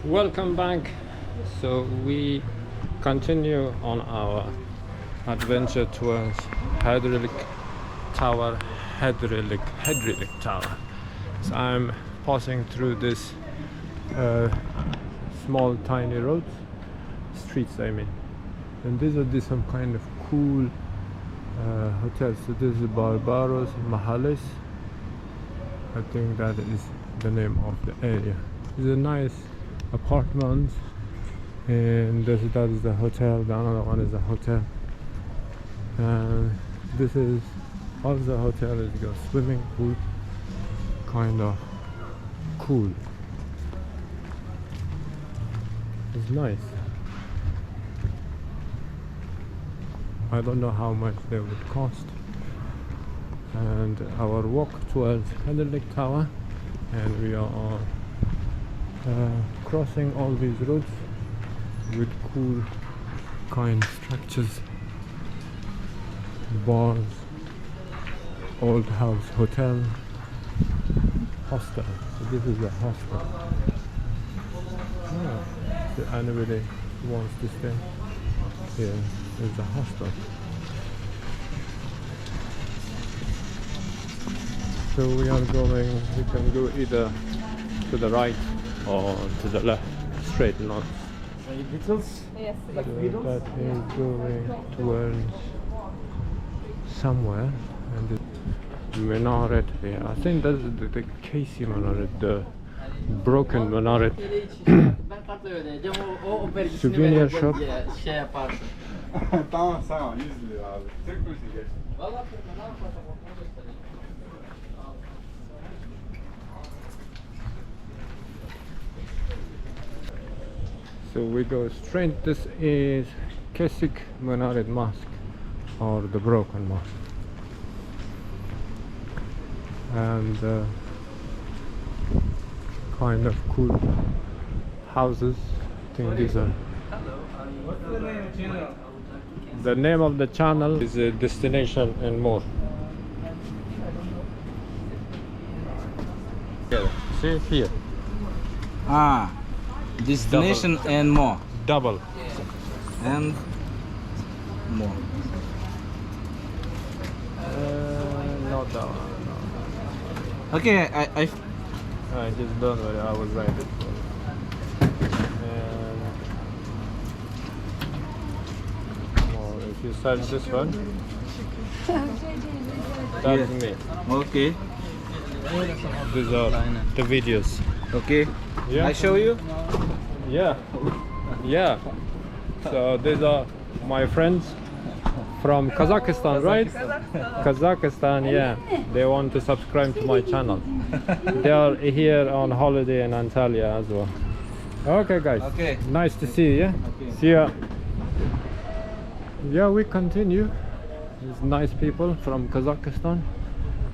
Welcome back. So we continue on our adventure towards Hadrilik Tower. Hadrilik Tower. So I'm passing through this small tiny roads, streets I mean, and these are some kind of cool hotels. So this is Barbaros Mahales. I think that is the name of the area. It's a nice apartments, and that is the hotel. The another one is the hotel, and this is also the hotel. Is got swimming pool, kind of cool. It's nice. I don't know how much they would cost. And our walk towards Hadrilik Tower, and we are crossing all these roads with cool kind structures, bars, old house, hotel, hostel. So this is a hostel. So anybody who wants to stay here is a hostel. So we are going, we can go either to the right or to the left, straight north. Beatles? Yes. So that is going towards somewhere, and the minaret here. I think that's the Kaleici Minare, the Broken Minaret. Souvenir shop. Tamam sağ ol, 100 lira abi. Türk müsün geç? So we go straight. This is Kesik Minare Mosque, or the Broken Mosque, and kind of cool houses. I think these are. The name of the channel is DestinationNmore. See here. Destination and more. Double. And more. Not that one. No. Okay, I Just don't worry. I will write it for you. And more. If you search this one, that's me. okay. These are the videos. Okay. Yeah. I show you. Yeah. Yeah. So these are my friends from Kazakhstan, right? Kazakhstan, yeah. They want to subscribe to my channel. They are here on holiday in Antalya as well. Okay, guys. Okay. Nice to see you. Yeah. Okay. See ya. Yeah, we continue. These nice people from Kazakhstan,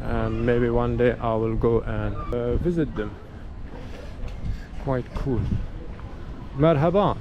and maybe one day I will go and visit them. Quite cool. Merhaba.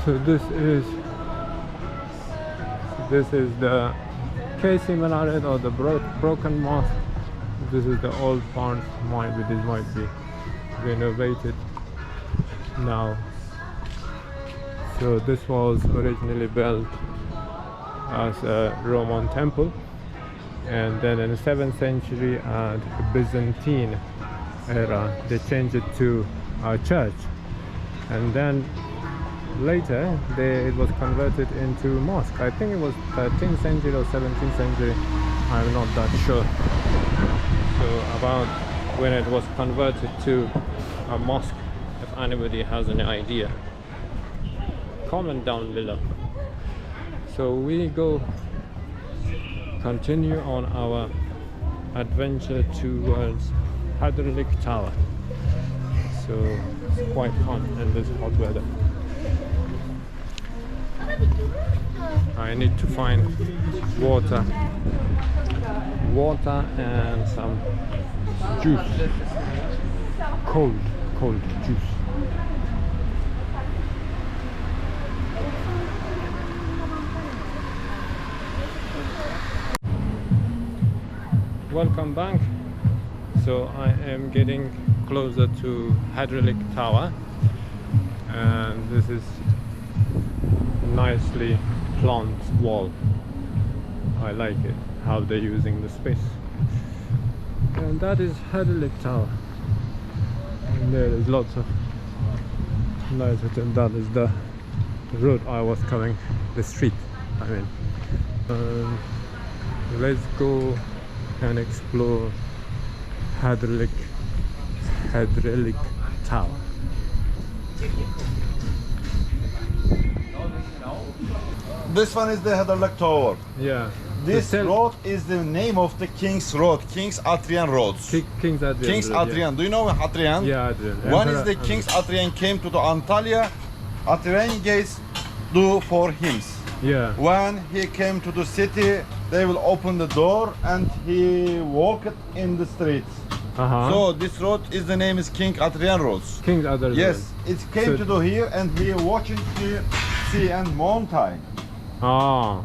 So this is the Kaleici Minare, or the Broken Mosque. This is the old part. This might be renovated now. So this was originally built as a Roman temple, and then in the 7th century at Byzantine era they changed it to a church, and then later it was converted into mosque. I think it was 13th century or 17th century, I'm not that sure. So about when it was converted to a mosque, if anybody has any idea, comment down below. So we continue on our adventure towards Hadrilik Tower. So it's quite fun in this hot weather. I need to find water and some juice, cold juice. Welcome back. So I am getting closer to Hadrilik Tower, and this is nicely planted wall. I like it, how they're using the space. And that is Hadrilik Tower. And there is lots of lights, and that is the road I was coming, the street I mean. Let's go and explore Hadrilik Tower. This one is the Hadrilik Tower. Yeah. This road is the name of the King's Road, King's Hadrian Roads. King's Hadrian. King's Hadrian. Do you know Hadrian? Yeah, Hadrian. One is the King's Hadrian came to the Antalya. Hadrian Gates do for him. Yeah. When he came to the city, they will open the door and he walked in the streets. So this road is the name is King Hadrian Roads. King's Hadrian. Yes, it came to the here and he watching the sea and mountain. Ah.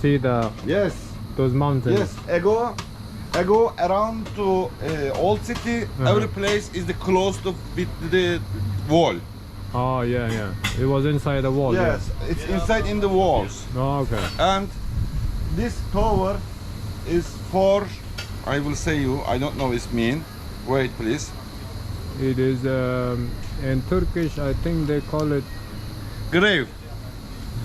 See Yes. those mountains. Yes, I go around to old city. Every place is the close to with the wall. Oh yeah, yeah. It was inside the wall. Yes, it's inside in the walls. Oh, okay. And this tower is for, I will say you, I don't know its mean. Wait, please. It is in Turkish. I think they call it Grave.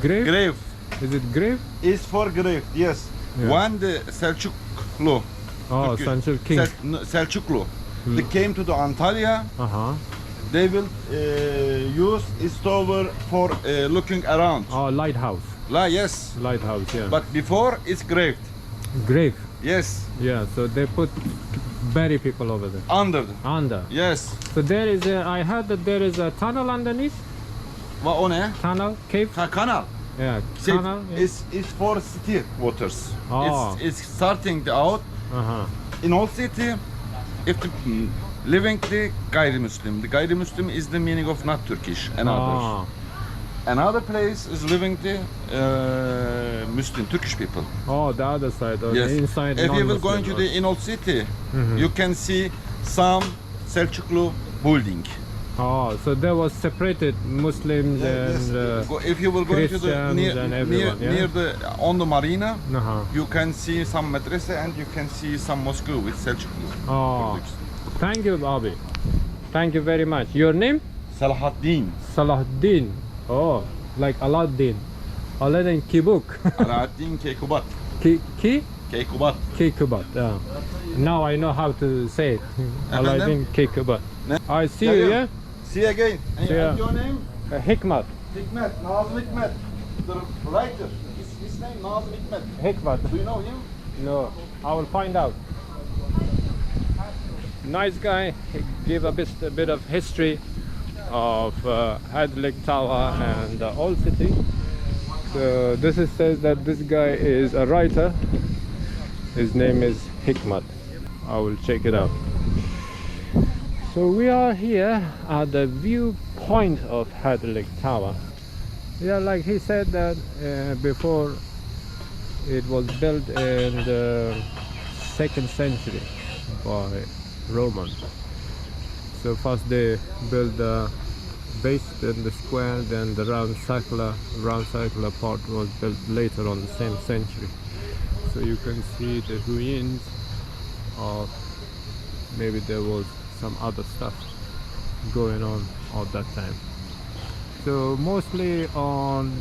grave. Grave Is it grave? is for grave. Yes. Yeah. When the Selçuklu, Oh, Turkish- Selçuk King. Selçuklu, they came to the Antalya. They will use this tower for looking around. Oh, lighthouse. Yes, Lighthouse. Yeah. but before it's graved. grave. Yes, Yeah. So they bury people over there. under. Yes. So there is I heard that there is a tunnel underneath. O ne? Tunnel, cave. Canal. Yeah. Tunnel. Yeah. It's for city waters. Oh. It's starting out in old city. If the living the gayrimüslim. The gayrimüslim is the meaning of not Turkish. Another place is living the Muslim Turkish people. Oh, the other side. Or Yes. the inside. If you will non-Muslim go into or- the in old city, you can see some Selçuklu building. Oh, so there was separated Muslims and. If you will go into the Christians and everyone, yeah? near the on the marina, Uh-huh. you can see some madrasa and you can see some mosque with Selçuklu. Oh, buildings. thank you, Abi. Thank you very much. Your name? Salahaddin. Salahuddin. Oh, like Aladdin. Aladdin Kibuk. Alaaddin Keykubat. Ki? Keykubat. Kekubat. Now I know how to say it. Aladdin Kekubat. I see you, yeah? See you again. And Yeah. your name? Hikmat. Hikmet. Nazım Hikmet. The writer. His name Nazım Hikmet. Hikmat. Do you know him? No, I will find out. Nice guy. He give a bit of history of Hadrilik Tower and the old city. So this is says that this guy is a writer. His name is Hikmat. I will check it out. So we are here at the viewpoint of Hadrilik Tower. Yeah, like he said that before it was built in the 2nd century by Romans. So first they built the base, then the square, then the round circular part was built later on the same century. So you can see the ruins of maybe there was some other stuff going on at that time. So mostly on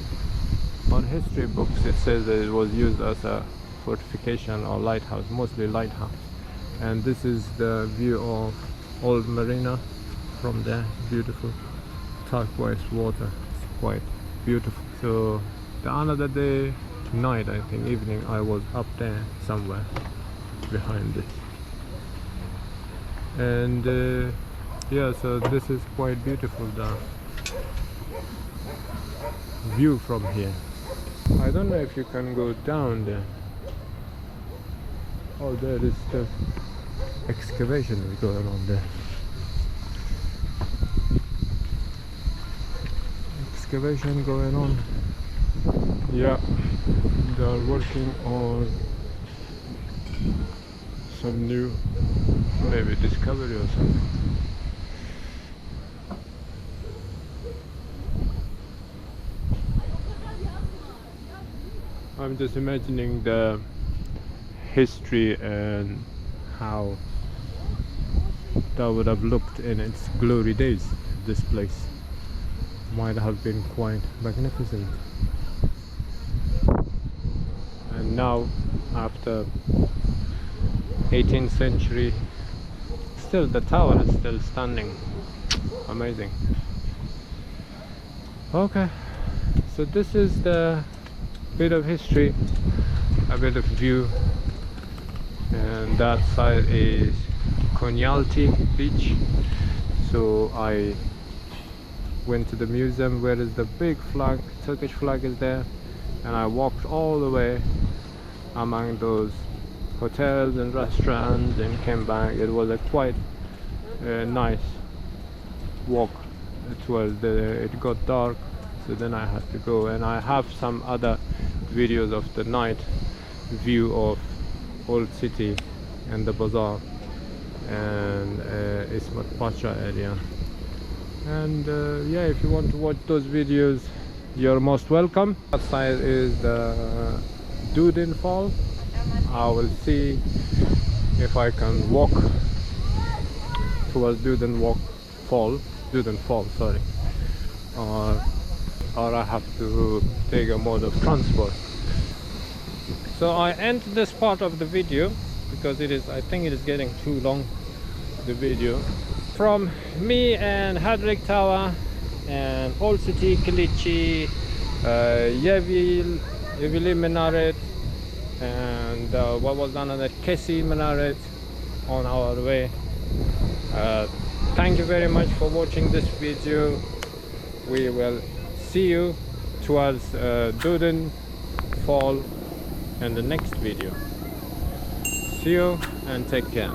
history books it says that it was used as a fortification or lighthouse, mostly lighthouse. And this is the view of old marina from there. Beautiful turquoise water. It's quite beautiful. So the another day night, I think evening, I was up there somewhere behind it. And yeah, so this is quite beautiful, the view from here. I don't know if you can go down there. Oh, there is the excavation is going on there. Excavation going on. Yeah, they are working on some new, maybe discovery or something. I'm just imagining the history and how that would have looked in its glory days. This place might have been quite magnificent. And now, after 18th century, still the tower is still standing. Amazing. Okay, so this is the bit of history, a bit of view, and that side is Konyaaltı beach. So I went to the museum where is the big flag, Turkish flag is there, and I walked all the way among those hotels and restaurants and came back. It was a quite nice walk. It got dark, so then I had to go, and I have some other videos of the night view of old city and the bazaar and Ismat Pasha area. And yeah, if you want to watch those videos, you're most welcome. Outside is the Dudin Fall. I will see if I can walk towards Dudin Fall, sorry, or I have to take a mode of transport. So I end this part of the video because I think it is getting too long, the video. From me and Hadrilik Tower and Old City, Kaleici, Yevili Minaret, and what was another, Kesik Minare on our way. Thank you very much for watching this video. We will see you towards Dudin Fall in the next video. See you and take care.